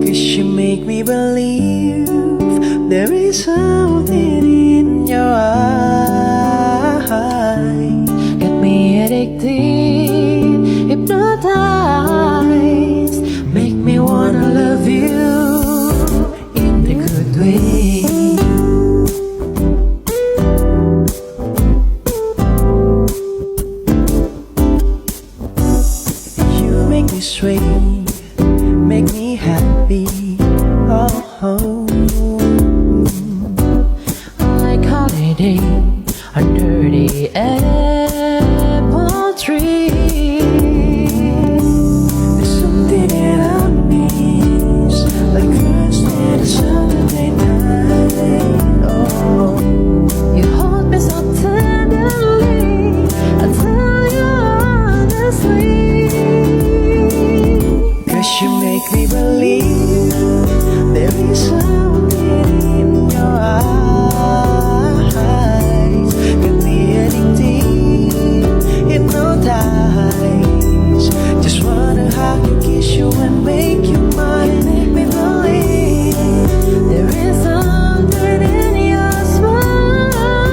'Cause you make me believe there is something in your eyes. Get me addicted, hypnotized, make me wanna love you in the good way. You make me sway, make me happy. Oh, Like holiday under the apple tree. there's something that I miss, like first and a Saturday night. Oh, You hold me so tenderly, I tell you honestly. 'cause you make me believe there is something in your eyes. Get me addicted, hypnotized. Just wanna hug you, kiss you, and make you mine. Make me believe There is something in your smile,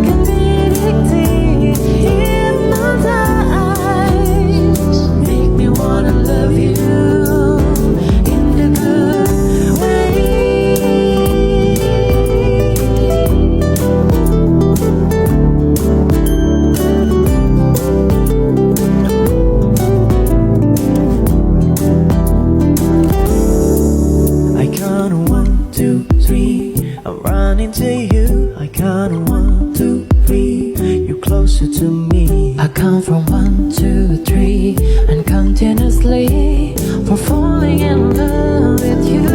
can be addicted, hypnotized, make me wanna love you in the good way. I count 1, 2, 3. I'm running to you. I count 1, 2, 3. You're closer to me. I count from 1, 2, 3, and continuously for falling in love with you.